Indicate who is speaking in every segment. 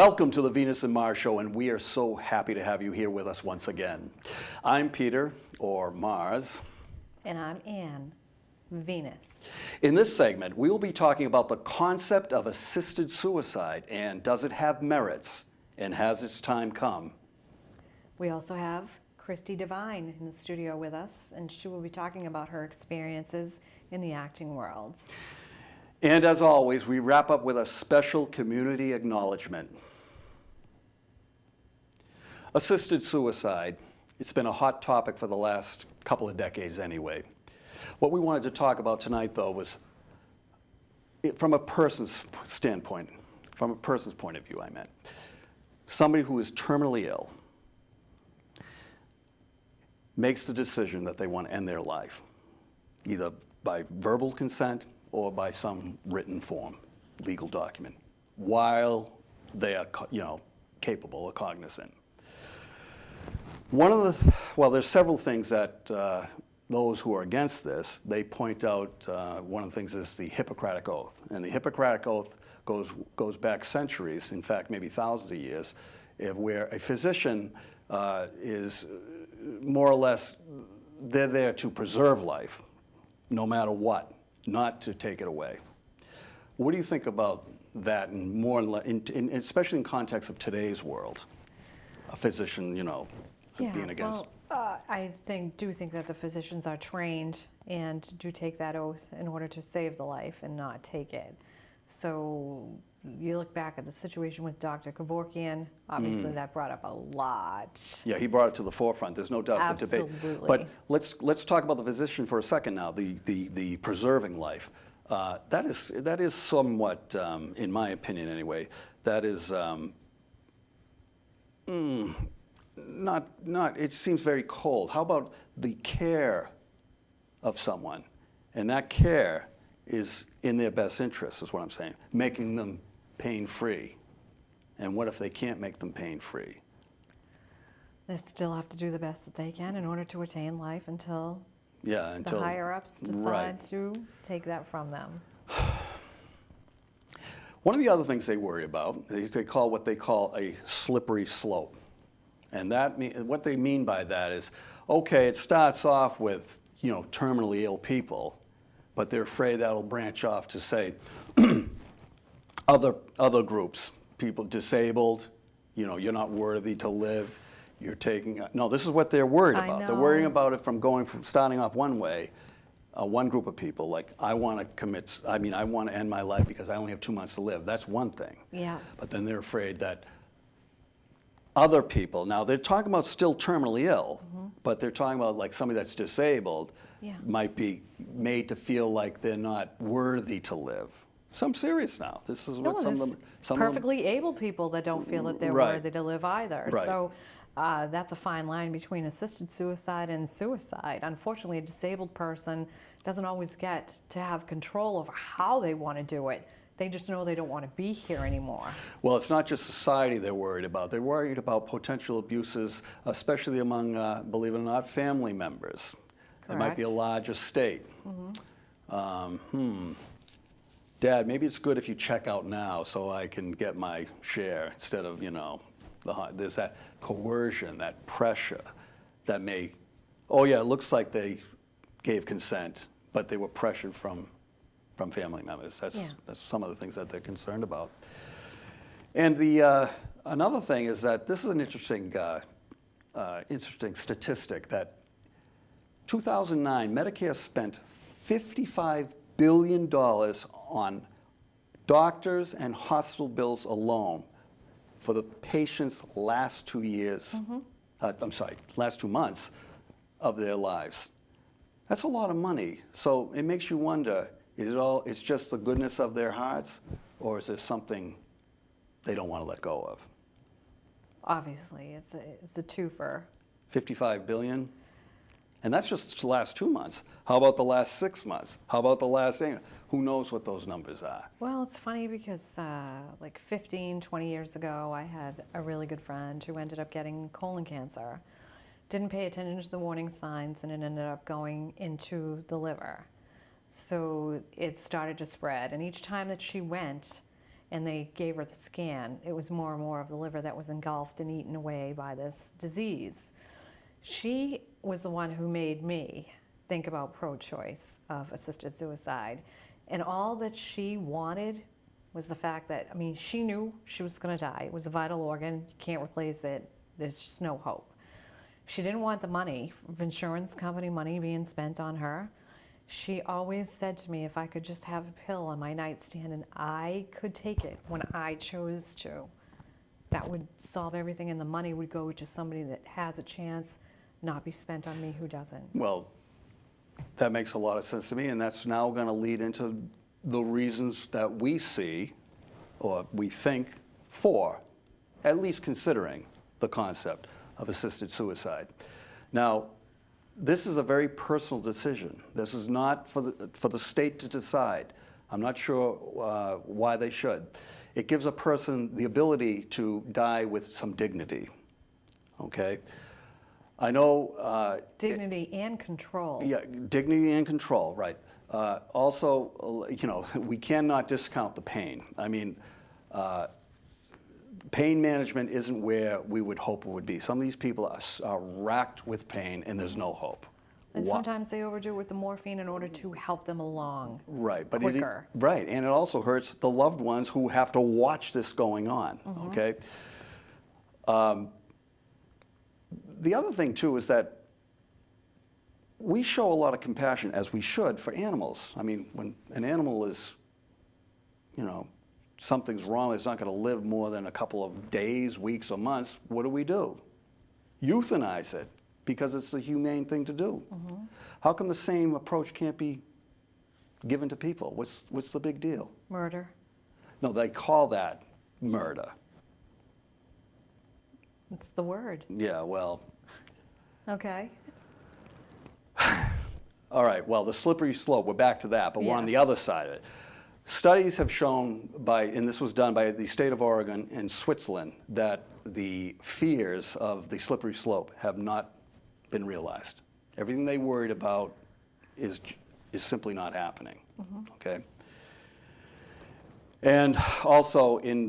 Speaker 1: Welcome to the Venus and Mars Show, and we are so happy to have you here with us once again. I'm Peter, or Mars.
Speaker 2: And I'm Anne, Venus.
Speaker 1: In this segment, we will be talking about the concept of assisted suicide, and does it have merits, and has its time come?
Speaker 2: We also have Christie Devine in the studio with us, and she will be talking about her experiences in the acting world.
Speaker 1: And as always, we wrap up with a special community acknowledgement. Assisted suicide. It's been a hot topic for the last couple of decades anyway. What we wanted to talk about tonight, though, was from a person's standpoint, from a person's point of view, I meant. Somebody who is terminally ill makes the decision that they want to end their life, either by verbal consent or by some written form, legal document, while they are, capable or cognizant. There's several things that those who are against this, they point out. One of the things is the Hippocratic Oath, and the Hippocratic Oath goes back centuries, in fact, maybe thousands of years, where a physician is more or less, they're there to preserve life, no matter what, not to take it away. What do you think about that, and more, especially in context of today's world? A physician, being against.
Speaker 2: Well, I do think that the physicians are trained and do take that oath in order to save the life and not take it. So you look back at the situation with Dr. Kevorkian, obviously that brought up a lot. Yeah,
Speaker 1: he brought it to the forefront. There's no doubt.
Speaker 2: Absolutely.
Speaker 1: The debate. But let's talk about the physician for a second now. The preserving life. That is somewhat, in my opinion anyway, that is not. It seems very cold. How about the care of someone, and that care is in their best interest, is what I'm saying. Making them pain-free. And what if they can't make them pain-free?
Speaker 2: They still have to do the best that they can in order to attain life until the higher-ups decide to take that from them.
Speaker 1: One of the other things they worry about is what they call a slippery slope. And what they mean by that is, okay, it starts off with, terminally ill people, but they're afraid that'll branch off to, say, other groups, people disabled, you're not worthy to live, you're taking, no, this is what they're worried about. They're worrying about it from starting off one way, one group of people, like, I want to end my life because I only have 2 months to live. That's one thing.
Speaker 2: Yeah.
Speaker 1: But then they're afraid that other people, now they're talking about still terminally ill, but they're talking about like somebody that's disabled, might be made to feel like they're not worthy to live. So I'm serious now. This is what some
Speaker 2: perfectly able people that don't feel that they're worthy to live either.
Speaker 1: Right.
Speaker 2: So that's a fine line between assisted suicide and suicide. Unfortunately, a disabled person doesn't always get to have control over how they want to do it. They just know they don't want to be here anymore.
Speaker 1: Well, it's not just society they're worried about. They're worried about potential abuses, especially among, believe it or not, family members. There might be a large estate. Dad, maybe it's good if you check out now so I can get my share instead of, there's that coercion, that pressure that may, it looks like they gave consent, but they were pressured from family members. That's some of the things that they're concerned about. And another thing is that this is an interesting statistic that 2009, Medicare spent $55 billion on doctors and hospital bills alone for the patient's last 2 years, last 2 months of their lives. That's a lot of money. So it makes you wonder, it's just the goodness of their hearts, or is there something they don't want to let go of?
Speaker 2: Obviously, it's a twofer.
Speaker 1: 55 billion? And that's just the last 2 months. How about the last 6 months? How about the last thing? Who knows what those numbers are?
Speaker 2: Well, it's funny because like 15, 20 years ago, I had a really good friend who ended up getting colon cancer. Didn't pay attention to the warning signs, and it ended up going into the liver. So it started to spread, and each time that she went, and they gave her the scan, it was more and more of the liver that was engulfed and eaten away by this disease. She was the one who made me think about pro-choice of assisted suicide. And all that she wanted was the fact that, I mean, she knew she was going to die. It was a vital organ. You can't replace it. There's just no hope. She didn't want the money, insurance company money being spent on her. She always said to me, if I could just have a pill on my nightstand and I could take it when I chose to, that would solve everything, and the money would go to somebody that has a chance, not be spent on me who doesn't.
Speaker 1: Well, that makes a lot of sense to me, and that's now going to lead into the reasons that we see, or we think, for at least considering the concept of assisted suicide. Now, this is a very personal decision. This is not for the state to decide. I'm not sure why they should. It gives a person the ability to die with some dignity, okay? I know...
Speaker 2: dignity and control.
Speaker 1: Yeah, dignity and control, right. Also, you know, we cannot discount the pain. I mean, pain management isn't where we would hope it would be. Some of these people are racked with pain and there's no hope.
Speaker 2: And sometimes they overdo it with the morphine in order to help them along
Speaker 1: right, but
Speaker 2: quicker.
Speaker 1: Right, and it also hurts the loved ones who have to watch this going on, okay? The other thing, too, is that we show a lot of compassion, as we should, for animals. I mean, when an animal is, you know, something's wrong, it's not going to live more than a couple of days, weeks, or months, what do? Euthanize it, because it's the humane thing to do. How come the same approach can't be given to people? What's the big deal?
Speaker 2: Murder.
Speaker 1: No, they call that murder.
Speaker 2: It's the word.
Speaker 1: Yeah, well...
Speaker 2: Okay.
Speaker 1: All right, well, the slippery slope, we're back to that, but we're on
Speaker 2: Yeah.
Speaker 1: the other side of it. Studies have shown and this was done by the state of Oregon and Switzerland, that the fears of the slippery slope have not been realized. Everything they worried about is simply not happening, okay? And also in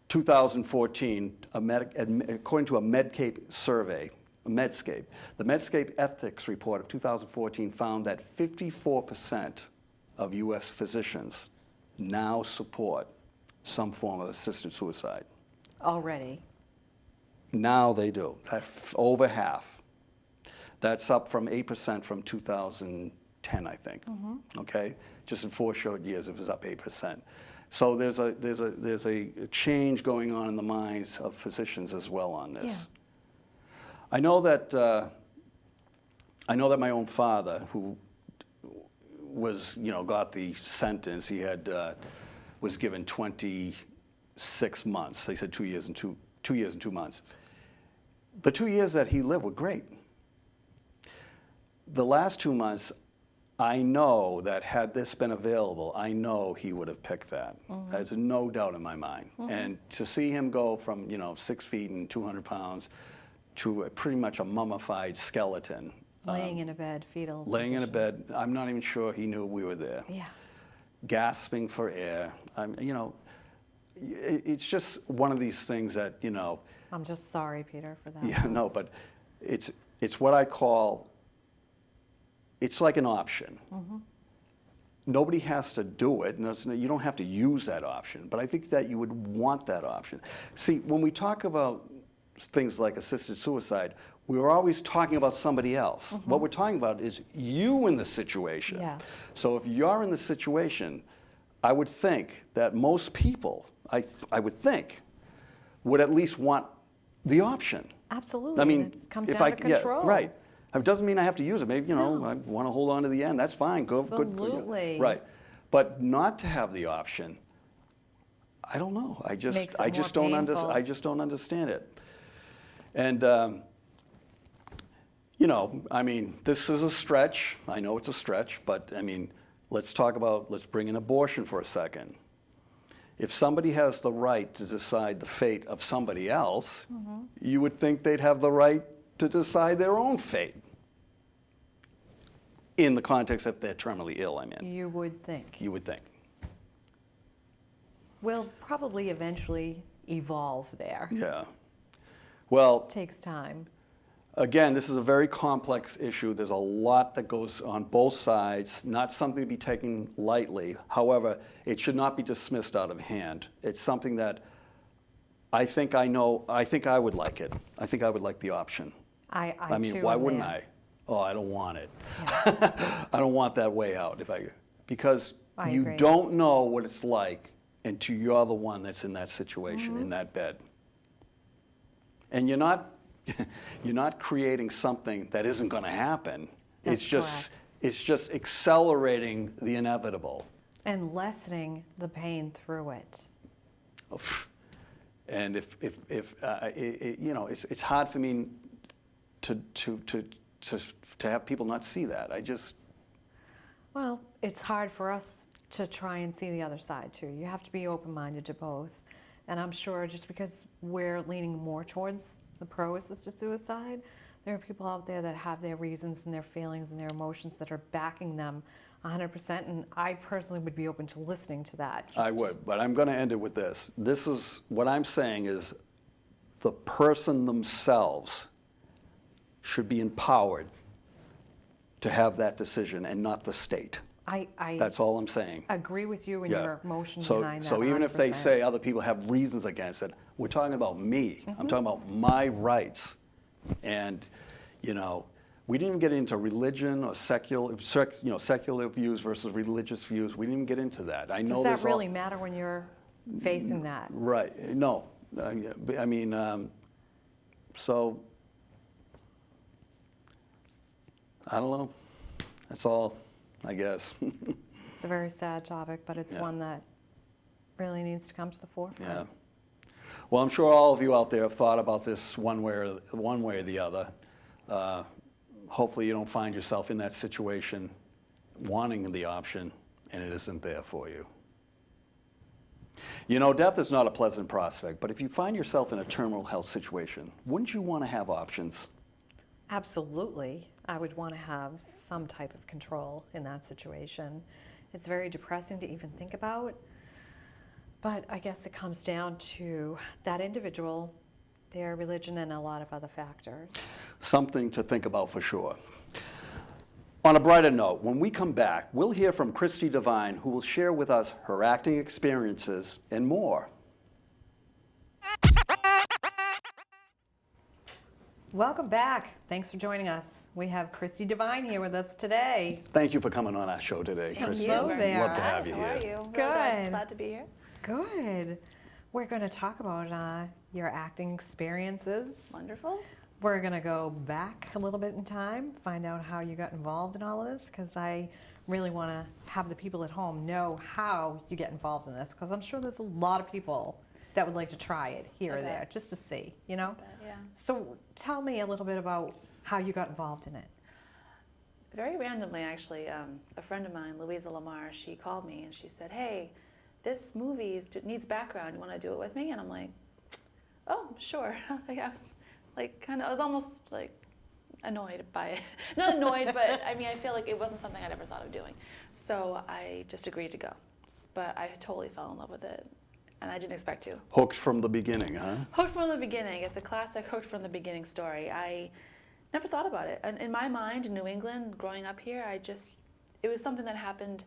Speaker 1: 2014, according to a Medscape survey, the Medscape Ethics Report of 2014 found that 54% of U.S. physicians now support some form of assisted suicide.
Speaker 2: Already.
Speaker 1: Now they do. That's over half. That's up from 8% from 2010, I think. Okay, just in 4 short years, it was up 8%. So there's a change going on in the minds of physicians as well on this.
Speaker 2: Yeah.
Speaker 1: I know that my own father, who was, you know, got the sentence, he had was given 26 months. They said 2 years and 2 months. The 2 years that he lived were great. The last 2 months, I know that had this been available, I know he would have picked that. There's no doubt in my mind. And to see him go from, you know, 6 feet and 200 pounds to pretty much a mummified skeleton.
Speaker 2: Laying in a bed, fetal
Speaker 1: Laying in a
Speaker 2: position.
Speaker 1: bed, I'm not even sure he knew we were there.
Speaker 2: Yeah.
Speaker 1: Gasping for air. You know, it's just one of these things that, you know.
Speaker 2: I'm just sorry, Peter, for that.
Speaker 1: Yeah, no, but it's what I call, it's like an option. Nobody has to do it. You don't have to use that option, but I think that you would want that option. See, when we talk about things like assisted suicide, we were always talking about somebody else. What we're talking about is you in the situation.
Speaker 2: Yes.
Speaker 1: So if you're in the situation, I would think that most people, I would think, would at least want the option.
Speaker 2: Absolutely.
Speaker 1: I mean,
Speaker 2: it comes down to control.
Speaker 1: Yeah, right. It doesn't mean I have to use it. Maybe, you know, I want to hold on to the end. That's fine. Good.
Speaker 2: Absolutely.
Speaker 1: Right. But not to have the option, I don't know. I just
Speaker 2: Makes it
Speaker 1: I just
Speaker 2: more
Speaker 1: don't
Speaker 2: painful.
Speaker 1: I just don't understand it. And you know, I mean, this is a stretch. I know it's a stretch, but I mean, let's bring in abortion for a second. If somebody has the right to decide the fate of somebody else, you would think they'd have the right to decide their own fate. In the context if they're terminally ill, I mean.
Speaker 2: You would think.
Speaker 1: You would think.
Speaker 2: We'll probably eventually evolve there.
Speaker 1: Yeah.
Speaker 2: It
Speaker 1: Well,
Speaker 2: takes time.
Speaker 1: again, this is a very complex issue. There's a lot that goes on both sides, not something to be taken lightly. However, it should not be dismissed out of hand. It's something that I think I would like it. I think I would like the option.
Speaker 2: I
Speaker 1: mean,
Speaker 2: too
Speaker 1: why
Speaker 2: am
Speaker 1: wouldn't
Speaker 2: there.
Speaker 1: I? Oh, I don't want it.
Speaker 2: Yeah.
Speaker 1: I don't want that way out because
Speaker 2: I
Speaker 1: you
Speaker 2: agree.
Speaker 1: don't know what it's like until you're the one that's in that situation,
Speaker 2: Mm-hmm.
Speaker 1: in that bed. And you're not creating something that isn't going to happen.
Speaker 2: That's
Speaker 1: It's
Speaker 2: correct.
Speaker 1: just accelerating the inevitable.
Speaker 2: And lessening the pain through it.
Speaker 1: And it's hard for me to have people not see that.
Speaker 2: Well, it's hard for us to try and see the other side too. You have to be open-minded to both. And I'm sure just because we're leaning more towards the pro-assisted suicide, there are people out there that have their reasons and their feelings and their emotions that are backing them 100%. And I personally would be open to listening to that.
Speaker 1: I would, but I'm going to end it with this. This is what I'm saying is the person themselves should be empowered to have that decision and not the state.
Speaker 2: I
Speaker 1: That's all I'm saying.
Speaker 2: agree with you and
Speaker 1: Yeah.
Speaker 2: your emotion
Speaker 1: So,
Speaker 2: behind that.
Speaker 1: so even if they
Speaker 2: 100%.
Speaker 1: say other people have reasons against it, we're talking about me. I'm talking about my rights. And, we didn't even get into religion or secular views versus religious views. We didn't even get into that. I know
Speaker 2: Does
Speaker 1: there's
Speaker 2: that really matter when you're facing that?
Speaker 1: Right. No. I mean, so I don't know. That's all, I guess.
Speaker 2: It's a very sad topic, but it's
Speaker 1: Yeah.
Speaker 2: one that really needs to come to the forefront.
Speaker 1: Yeah. Well, I'm sure all of you out there have thought about this one way or the other. Hopefully you don't find yourself in that situation wanting the option and it isn't there for you. Death is not a pleasant prospect, but if you find yourself in a terminal health situation, wouldn't you want to have options?
Speaker 2: Absolutely. I would want to have some type of control in that situation. It's very depressing to even think about, but I guess it comes down to that individual, their religion, and a lot of other factors.
Speaker 1: Something to think about for sure. On a brighter note, when we come back, we'll hear from Christie Devine, who will share with us her acting experiences and more.
Speaker 2: Welcome back. Thanks for joining us. We have Christie Devine here with us today.
Speaker 1: Thank you for coming on our show today,
Speaker 3: Thank
Speaker 1: Christie.
Speaker 3: you.
Speaker 2: Hello there.
Speaker 1: Love to have you
Speaker 3: How
Speaker 1: here.
Speaker 3: are you? Really
Speaker 2: Good.
Speaker 3: glad to be here.
Speaker 2: Good. We're going to talk about your acting experiences.
Speaker 3: Wonderful.
Speaker 2: We're going to go back a little bit in time, find out how you got involved in all of this, because I really want to have the people at home know how you get involved in this, because I'm sure there's a lot of people that would like to try it here
Speaker 3: I
Speaker 2: or there,
Speaker 3: bet.
Speaker 2: just to see,
Speaker 3: But, yeah.
Speaker 2: So tell me a little bit about how you got involved in it.
Speaker 3: Very randomly, actually, a friend of mine, Louisa Lamar, she called me and she said, "Hey, this movie needs background. You want to do it with me?" And I'm like, "Oh, sure." I was almost like annoyed by it. Not annoyed, but I mean, I feel like it wasn't something I'd ever thought of doing. So I just agreed to go. But I totally fell in love with it, and I didn't expect to.
Speaker 1: Hooked from the beginning, huh?
Speaker 3: Hooked from the beginning. It's a classic hooked from the beginning story. I never thought about it. And in my mind, in New England, growing up here, it was something that happened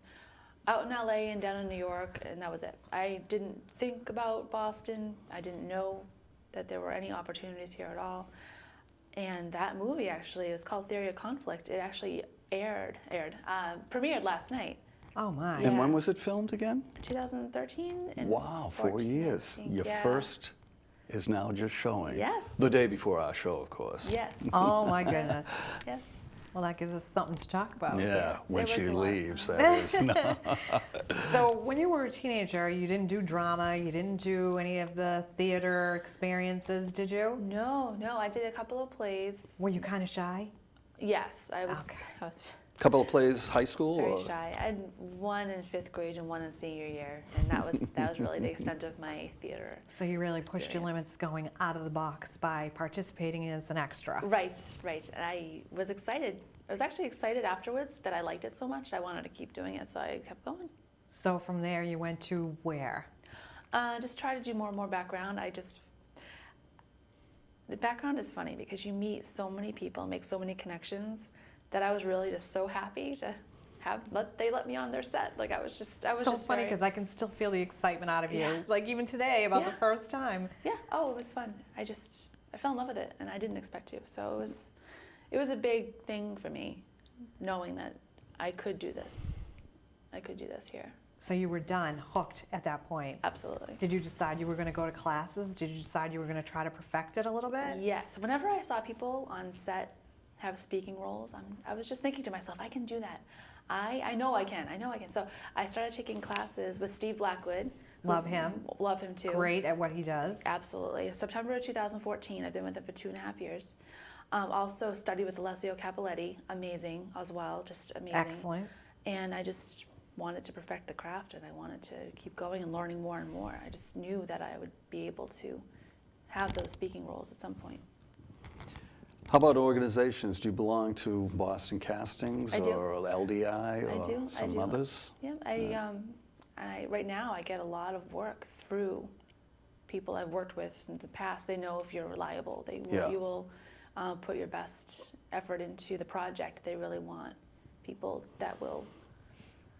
Speaker 3: out in LA and down in New York, and that was it. I didn't think about Boston. I didn't know that there were any opportunities here at all. And that movie actually, it was called Theory of Conflict. It actually premiered last night,
Speaker 2: Oh my.
Speaker 1: And
Speaker 3: Yeah.
Speaker 1: when was it filmed again?
Speaker 3: 2013. And
Speaker 1: Wow, 4
Speaker 3: 14, I
Speaker 1: years.
Speaker 3: think.
Speaker 1: Your
Speaker 3: Yeah.
Speaker 1: first is now just showing.
Speaker 3: Yes.
Speaker 1: The day before our show, of course.
Speaker 3: Yes.
Speaker 2: Oh my goodness.
Speaker 3: Yes.
Speaker 2: Well, that gives us something to talk about.
Speaker 1: Yeah,
Speaker 3: Yes,
Speaker 1: when
Speaker 3: it
Speaker 1: she
Speaker 3: was a lot.
Speaker 1: leaves, that is. No.
Speaker 2: So when you were a teenager, you didn't do drama, you didn't do any of the theater experiences, did you?
Speaker 3: No, I did a couple of plays.
Speaker 2: Were you kind of shy?
Speaker 3: Yes, I was.
Speaker 2: Okay.
Speaker 3: I was
Speaker 1: Couple of plays, high school?
Speaker 3: very
Speaker 1: or?
Speaker 3: shy. I had one in 5th grade and one in senior year, and that was really the extent of my theater.
Speaker 2: So you really pushed your
Speaker 3: Experience.
Speaker 2: limits going out of the box by participating as an extra.
Speaker 3: Right. And I was excited. I was actually excited afterwards that I liked it so much. I wanted to keep doing it, so I kept going.
Speaker 2: So from there you went to where?
Speaker 3: Just try to do more and more background. The background is funny because you meet so many people, make so many connections, that I was really just so happy to they let me on their set. Like I was
Speaker 2: So
Speaker 3: just
Speaker 2: funny
Speaker 3: very,
Speaker 2: because I can still feel the excitement out of you.
Speaker 3: Yeah.
Speaker 2: Like even today about the
Speaker 3: Yeah.
Speaker 2: first time.
Speaker 3: yeah. Oh, it was fun. I fell in love with it, and I didn't expect to. So it was a big thing for me, knowing that I could do this. I could do this here.
Speaker 2: So you were done, hooked at that point.
Speaker 3: Absolutely.
Speaker 2: Did you decide you were going to go to classes? Did you decide you were going to try to perfect it a little bit?
Speaker 3: Yes. Whenever I saw people on set have speaking roles, I was just thinking to myself, I can do that. I know I can. I know I can. So I started taking classes with Steve Blackwood.
Speaker 2: Love him.
Speaker 3: Love him too.
Speaker 2: Great at what he does.
Speaker 3: Absolutely. September of 2014. I've been with him for 2.5 years. Also studied with Alessio Capoletti. Amazing as well. Just amazing.
Speaker 2: Excellent.
Speaker 3: And I just wanted to perfect the craft, and I wanted to keep going and learning more and more. I just knew that I would be able to have those speaking roles at some point.
Speaker 1: How about organizations? Do you belong to Boston Castings
Speaker 3: I do.
Speaker 1: or LDI or
Speaker 3: I do.
Speaker 1: some others?
Speaker 3: Yeah, right now I get a lot of work through people I've worked with in the past. They know if you're reliable. You will put your best effort into the project. They really want people that will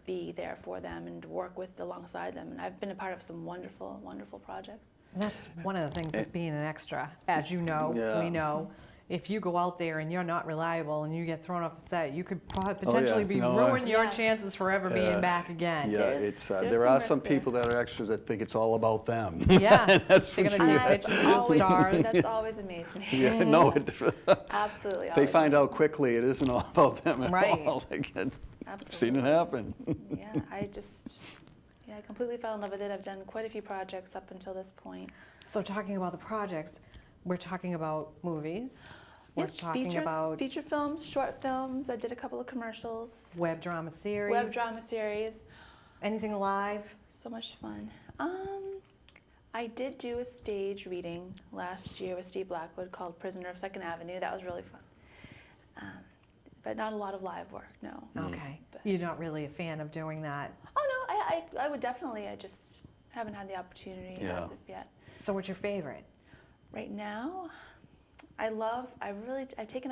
Speaker 3: be there for them and work alongside them. And I've been a part of some wonderful, wonderful projects.
Speaker 2: And that's one of the things with being an extra. As you know,
Speaker 1: Yeah.
Speaker 2: we know, if you go out there and you're not reliable and you get thrown off the set, you could potentially ruin your
Speaker 3: Yes.
Speaker 2: chances forever being back again.
Speaker 1: Yeah,
Speaker 3: There's
Speaker 1: there are some
Speaker 3: risk there.
Speaker 1: people that are extras that think it's all about them.
Speaker 2: Yeah,
Speaker 1: That's for
Speaker 2: they're
Speaker 1: sure.
Speaker 2: gonna do
Speaker 3: That's
Speaker 2: pitches and
Speaker 3: always,
Speaker 2: stars.
Speaker 3: that's always amazed me.
Speaker 1: Yeah, no,
Speaker 3: Absolutely.
Speaker 1: they
Speaker 3: always
Speaker 1: find out
Speaker 3: amazed
Speaker 1: quickly it isn't all about them at
Speaker 2: Right.
Speaker 1: all. Like, I've
Speaker 3: me.
Speaker 1: seen
Speaker 3: Absolutely.
Speaker 1: it happen.
Speaker 3: Yeah, I completely fell in love with it. I've done quite a few projects up until this point.
Speaker 2: So talking about the projects, we're talking about movies. We're
Speaker 3: Yep,
Speaker 2: talking
Speaker 3: features,
Speaker 2: about
Speaker 3: feature films, short films. I did a couple of commercials.
Speaker 2: web drama series.
Speaker 3: Web drama series.
Speaker 2: Anything live?
Speaker 3: So much fun. I did do a stage reading last year with Steve Blackwood called Prisoner of Second Avenue. That was really fun. But not a lot of live work, no.
Speaker 2: Okay.
Speaker 3: But-
Speaker 2: You're not really a fan of doing that.
Speaker 3: Oh no, I would definitely. I just haven't had the opportunity
Speaker 1: Yeah.
Speaker 3: as of yet.
Speaker 2: So what's your favorite?
Speaker 3: Right now, I've taken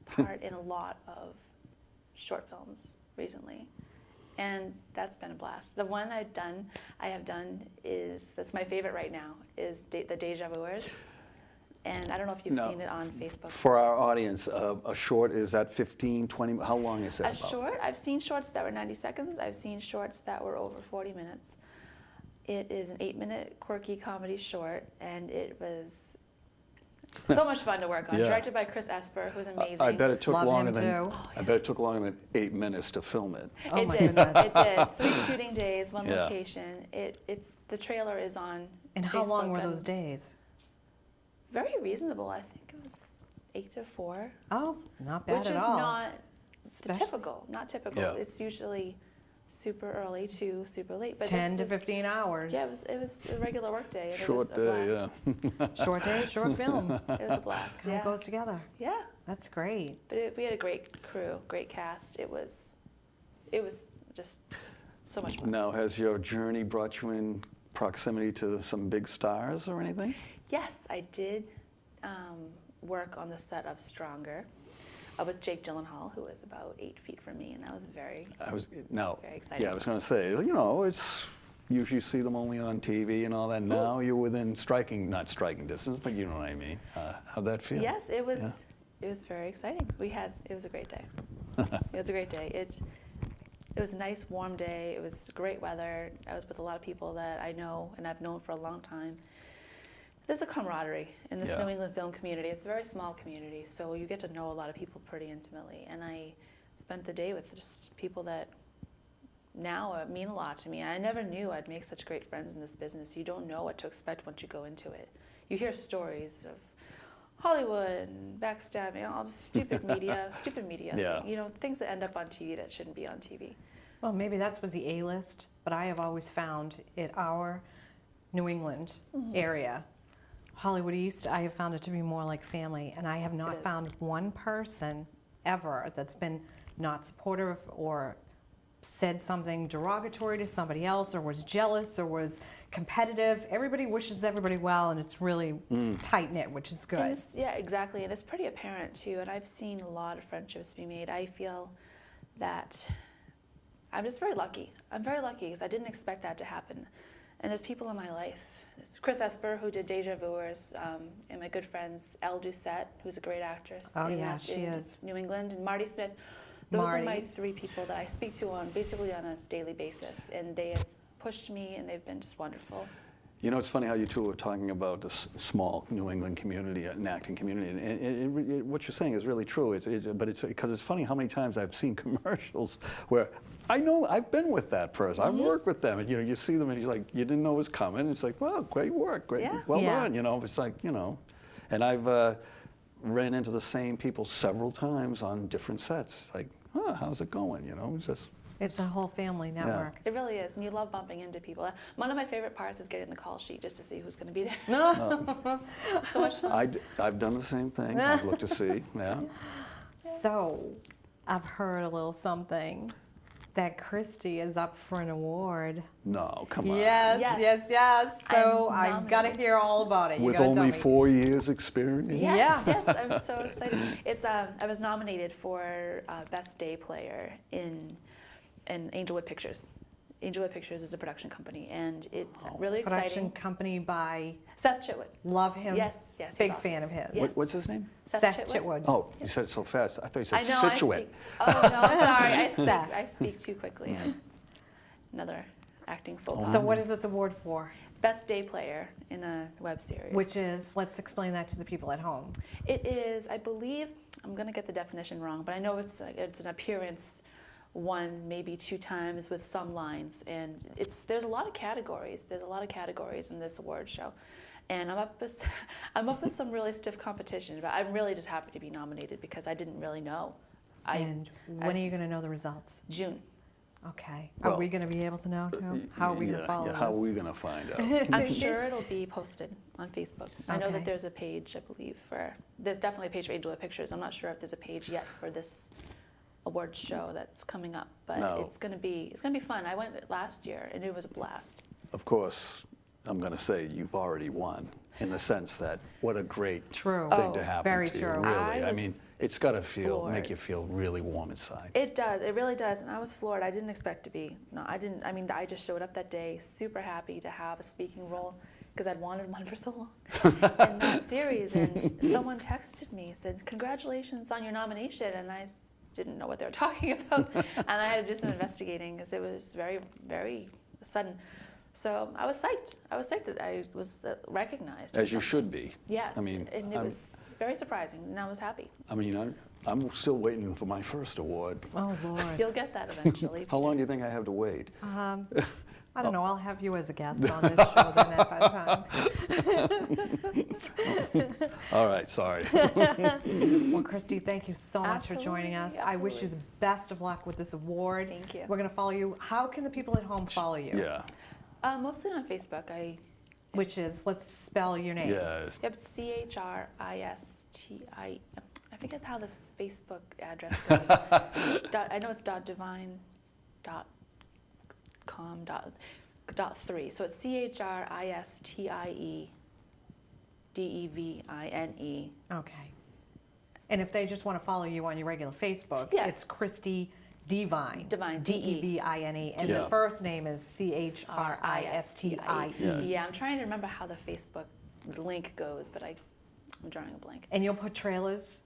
Speaker 3: part in a lot of short films recently, and that's been a blast. The one I have done that's my favorite right now is the Deja Vuers, and I don't know if you've
Speaker 1: No.
Speaker 3: seen it on Facebook.
Speaker 1: For our audience, a short is that 15, 20, how long is that
Speaker 3: A
Speaker 1: about?
Speaker 3: short, I've seen shorts that were 90 seconds. I've seen shorts that were over 40 minutes. It is an 8-minute quirky comedy short, and it was so much fun to work on.
Speaker 1: Yeah.
Speaker 3: Directed by Chris Esper, who's amazing.
Speaker 1: I bet it took
Speaker 2: Love
Speaker 1: longer
Speaker 2: him
Speaker 1: than
Speaker 2: too.
Speaker 1: I bet it took longer than 8 minutes to film it.
Speaker 2: Oh
Speaker 3: It
Speaker 2: my
Speaker 3: did.
Speaker 2: goodness.
Speaker 3: It did. 3 shooting days, 1
Speaker 1: Yeah.
Speaker 3: location. The trailer is on.
Speaker 2: And how long
Speaker 3: Facebook
Speaker 2: were
Speaker 3: and
Speaker 2: those days?
Speaker 3: Very reasonable. I think it was 8 to 4,
Speaker 2: Oh, not bad
Speaker 3: which
Speaker 2: at
Speaker 3: is
Speaker 2: all.
Speaker 3: not
Speaker 2: Especially-
Speaker 3: typical. Not typical.
Speaker 1: Yeah.
Speaker 3: It's usually super early to super late. But
Speaker 2: 10
Speaker 3: this
Speaker 2: to
Speaker 3: was-
Speaker 2: 15 hours.
Speaker 3: Yeah, it was a regular work day. And
Speaker 1: Short
Speaker 3: it was a
Speaker 1: day,
Speaker 3: blast.
Speaker 1: yeah.
Speaker 2: Short day, short film.
Speaker 3: It was a blast.
Speaker 2: It all
Speaker 3: Yeah.
Speaker 2: goes together.
Speaker 3: Yeah.
Speaker 2: That's great.
Speaker 3: But we had a great crew, great cast. It was just so much fun.
Speaker 1: Now, has your journey brought you in proximity to some big stars or anything?
Speaker 3: Yes, I did work on the set of Stronger with Jake Gyllenhaal, who was about 8 feet from me, and that was very Very exciting.
Speaker 1: Yeah, I was going to say, it's usually you see them only on TV and all that. Now you're within not striking distance, but you know what I mean. How'd that feel?
Speaker 3: Yes, it was.
Speaker 1: Yeah.
Speaker 3: It was very exciting. It was a great day. It was a great day. It was a nice warm day. It was great weather. I was with a lot of people that I know and I've known for a long time. There's a camaraderie in this
Speaker 1: Yeah.
Speaker 3: New England film community. It's a very small community, so you get to know a lot of people pretty intimately. And I spent the day with just people that now mean a lot to me. I never knew I'd make such great friends in this business. You don't know what to expect once you go into it. You hear stories of Hollywood and backstabbing, all this stupid media,
Speaker 1: Yeah.
Speaker 3: things that end up on TV that shouldn't be on TV.
Speaker 2: Well, maybe that's with the A-list, but I have always found in our New England area, Hollywood East, I have found it to be more like family, and I have not
Speaker 3: is.
Speaker 2: found one person ever that's been not supportive or said something derogatory to somebody else or was jealous or was competitive. Everybody wishes everybody well, and it's really tight-knit, which is
Speaker 3: And
Speaker 2: good.
Speaker 3: yeah, exactly. And it's pretty apparent, too. And I've seen a lot of friendships be made. I feel that I'm just very lucky. I'm very lucky because I didn't expect that to happen. And there's people in my life. There's Chris Esper, who did Deja Vuers, and my good friends, Elle Doucette, who's a great actress
Speaker 2: Oh, yeah, she is.
Speaker 3: New England, and Marty Smith. Those are my
Speaker 2: Marty.
Speaker 3: 3 people that I speak to basically on a daily basis. And they have pushed me, and they've been just wonderful.
Speaker 1: You know, it's funny how you two are talking about this small New England community, an acting community, and what you're saying is really true. But it's because it's funny how many times I've seen commercials where I know I've been with that person, I've worked with them, and you see them, and you're like, you didn't know it was coming. It's like, wow, great work, great,
Speaker 3: Yeah.
Speaker 1: well
Speaker 2: Yeah.
Speaker 1: done. You know, it's like, you know, and I've ran into the same people several times on different sets. Like, huh, how's it going? You know, it's just.
Speaker 2: It's a whole family network.
Speaker 3: It really is, and you love bumping into people. One of my favorite parts is getting the call sheet just to see who's going to be there.
Speaker 2: No.
Speaker 3: So much fun.
Speaker 1: I've done the same thing. I've looked to see. Yeah.
Speaker 2: So, I've heard a little something that Christie is up for an award.
Speaker 1: No, come on.
Speaker 2: Yes,
Speaker 3: Yes.
Speaker 2: yes, yes. So
Speaker 3: I'm
Speaker 2: I've got to
Speaker 3: nominated.
Speaker 2: hear all about it. You
Speaker 1: With
Speaker 2: gotta tell
Speaker 1: only
Speaker 2: me.
Speaker 1: 4 years experience.
Speaker 3: Yes,
Speaker 2: Yeah.
Speaker 3: yes, I'm so excited. It's I was nominated for Best Day Player in Angelwood Pictures. Angelwood Pictures is a production company, and it's really
Speaker 2: Production
Speaker 3: exciting.
Speaker 2: company by,
Speaker 3: Seth Chitwood.
Speaker 2: love him.
Speaker 3: Yes, yes, he's
Speaker 2: Big
Speaker 3: awesome.
Speaker 2: fan of his.
Speaker 3: Yes.
Speaker 1: What's his name?
Speaker 2: Seth Chitwood.
Speaker 1: Oh, you said it so fast. I thought you said
Speaker 3: I know.
Speaker 1: Situate.
Speaker 3: Oh no, I'm sorry.
Speaker 2: Seth.
Speaker 3: I speak too quickly. Another acting folk.
Speaker 2: So what is this award for?
Speaker 3: Best Day Player in a web series.
Speaker 2: Which is, let's explain that to the people at home.
Speaker 3: It is, I believe, I'm going to get the definition wrong, but I know it's an appearance 1, maybe 2 times with some lines, and there's a lot of categories. There's a lot of categories in this award show, and I'm up with some really stiff competition. But I'm really just happy to be nominated because I didn't really know.
Speaker 2: And when are you going to know the results?
Speaker 3: June.
Speaker 2: Okay. Are
Speaker 1: Well,
Speaker 2: we going to be able to know too? How are we going to follow
Speaker 1: How are
Speaker 2: this?
Speaker 1: we going to find out?
Speaker 3: I'm sure it'll be posted on Facebook. I know
Speaker 2: Okay.
Speaker 3: that there's a page, I believe, there's definitely a page for Angelwood Pictures. I'm not sure if there's a page yet for this awards show that's coming up, but
Speaker 1: No.
Speaker 3: it's gonna be fun. I went last year and it was a blast.
Speaker 1: Of course, I'm going to say you've already won in the sense that what a great
Speaker 2: True.
Speaker 1: thing
Speaker 3: Oh,
Speaker 1: to happen
Speaker 2: very
Speaker 1: to
Speaker 2: true.
Speaker 1: you, really.
Speaker 3: I
Speaker 1: I mean,
Speaker 3: was
Speaker 1: it's got to
Speaker 3: floored.
Speaker 1: make you feel really warm inside.
Speaker 3: It does, it really does, and I was floored. I didn't expect to be. No, I didn't. I mean, I just showed up that day, super happy to have a speaking role because I'd wanted one for so long in that series. And someone texted me, said, "Congratulations on your nomination," and I didn't know what they were talking about, and I had to do some investigating because it was very, very sudden. So I was psyched. I was psyched that I was recognized. for
Speaker 1: As you
Speaker 3: something.
Speaker 1: should be.
Speaker 3: Yes,
Speaker 1: I mean,
Speaker 3: and it was very surprising, and I was happy.
Speaker 1: I'm still waiting for my first award.
Speaker 2: Oh, Lord.
Speaker 3: You'll get that eventually.
Speaker 1: How long do you think I have to wait?
Speaker 2: I don't know. I'll have you as a guest on this show then at that time.
Speaker 1: All right, sorry.
Speaker 2: Well, Christie, thank you so much for joining us.
Speaker 3: Absolutely,
Speaker 2: I wish you
Speaker 3: absolutely.
Speaker 2: the best of luck with this award.
Speaker 3: Thank you.
Speaker 2: We're going to follow you. How can the people at home follow you?
Speaker 1: Yeah.
Speaker 3: Mostly on Facebook.
Speaker 2: Which is, let's spell your name.
Speaker 1: Yes.
Speaker 3: Yep, Christie. I forget how this Facebook address goes. I know it's .devine.com .3. So it's CHRISTIEDEVINE.
Speaker 2: Okay. And if they just want to follow you on your regular Facebook,
Speaker 3: Yeah.
Speaker 2: it's Christie Devine.
Speaker 3: Devine,
Speaker 2: D-E-V-I-N-E. And
Speaker 1: Yeah.
Speaker 2: the first name is CHRISTIE.
Speaker 3: Yeah, I'm trying to remember how the Facebook link goes, but I'm drawing a blank.
Speaker 2: And you'll put trailers.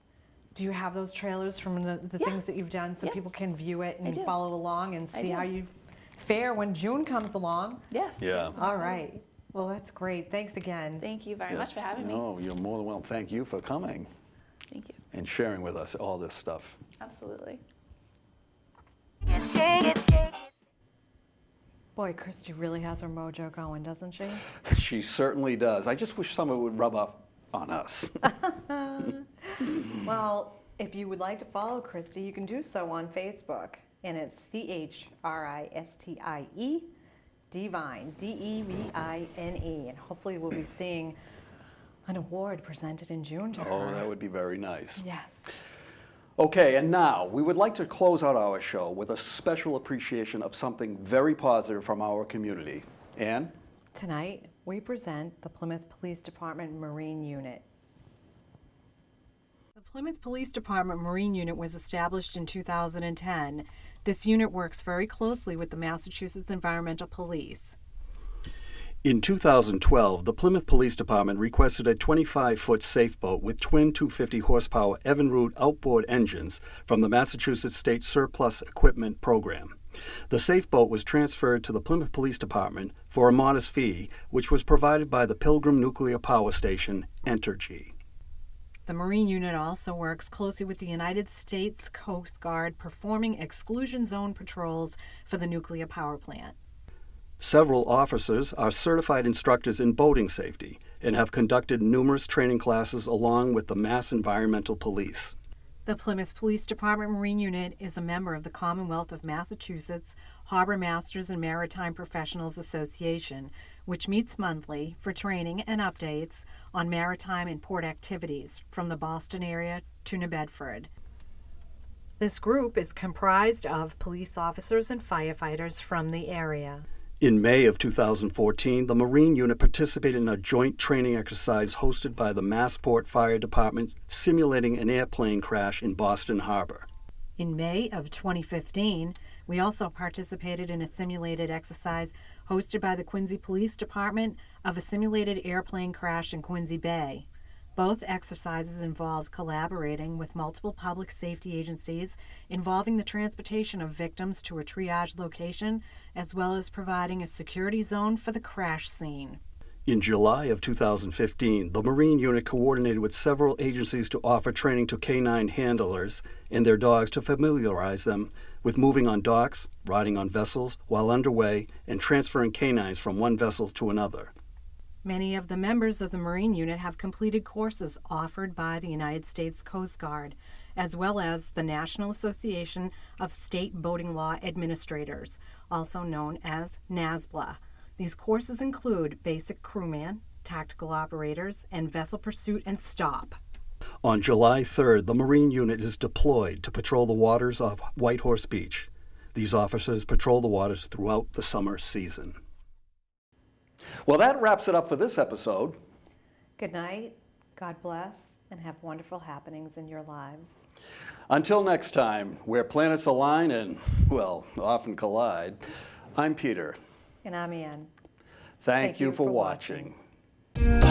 Speaker 2: Do you have those trailers from the
Speaker 3: Yeah.
Speaker 2: things that you've done so
Speaker 3: Yeah.
Speaker 2: people can view it
Speaker 3: I
Speaker 2: and
Speaker 3: do.
Speaker 2: follow along and
Speaker 3: I
Speaker 2: see
Speaker 3: do.
Speaker 2: how you fare when June comes along?
Speaker 3: Yes.
Speaker 1: Yeah.
Speaker 3: yes, I'm
Speaker 2: All
Speaker 3: excited.
Speaker 2: right. Well, that's great. Thanks again.
Speaker 3: Thank you very much for having me.
Speaker 1: No, you're more than welcome. Thank you for coming
Speaker 3: Thank you.
Speaker 1: and sharing with us all this stuff.
Speaker 3: Absolutely.
Speaker 2: Boy, Christie really has her mojo going, doesn't she?
Speaker 1: She certainly does. I just wish someone would rub off on us.
Speaker 2: Well, if you would like to follow Christie, you can do so on Facebook. And it's CHRISTIE Devine, D-E-V-I-N-E. And hopefully we'll be seeing an award presented in June to her.
Speaker 1: Oh, that would be very nice.
Speaker 2: Yes.
Speaker 1: Okay, and now we would like to close out our show with a special appreciation of something very positive from our community. Ann?
Speaker 2: Tonight, we present the Plymouth Police Department Marine Unit. The Plymouth Police Department Marine Unit was established in 2010. This unit works very closely with the Massachusetts Environmental Police.
Speaker 1: In 2012, the Plymouth Police Department requested a 25-foot safe boat with twin 250-horsepower Evinrude outboard engines from the Massachusetts State Surplus Equipment Program. The safe boat was transferred to the Plymouth Police Department for a modest fee, which was provided by the Pilgrim Nuclear Power Station, Entergy.
Speaker 2: The Marine Unit also works closely with the United States Coast Guard, performing exclusion zone patrols for the nuclear power plant.
Speaker 1: Several officers are certified instructors in boating safety and have conducted numerous training classes along with the Mass Environmental Police.
Speaker 2: The Plymouth Police Department Marine Unit is a member of the Commonwealth of Massachusetts Harbor Masters and Maritime Professionals Association, which meets monthly for training and updates on maritime and port activities from the Boston area to New Bedford. This group is comprised of police officers and firefighters from the area.
Speaker 1: In May of 2014, the Marine Unit participated in a joint training exercise hosted by the Massport Fire Department simulating an airplane crash in Boston Harbor.
Speaker 2: In May of 2015, we also participated in a simulated exercise hosted by the Quincy Police Department of a simulated airplane crash in Quincy Bay. Both exercises involved collaborating with multiple public safety agencies involving the transportation of victims to a triage location, as well as providing a security zone for the crash scene.
Speaker 1: In July of 2015, the Marine Unit coordinated with several agencies to offer training to canine handlers and their dogs to familiarize them with moving on docks, riding on vessels while underway, and transferring canines from one vessel to another.
Speaker 2: Many of the members of the Marine Unit have completed courses offered by the United States Coast Guard, as well as the National Association of State Boating Law Administrators, also known as NASBLA. These courses include basic crewman, tactical operators, and vessel pursuit and stop.
Speaker 1: On July 3rd, the Marine Unit is deployed to patrol the waters of Whitehorse Beach. These officers patrol the waters throughout the summer season. Well, that wraps it up for this episode.
Speaker 2: Good night, God bless, and have wonderful happenings in your lives.
Speaker 1: Until next time, where planets align and, well, often collide, I'm Peter.
Speaker 2: And I'm Ann.
Speaker 1: Thank you for watching.
Speaker 2: watching.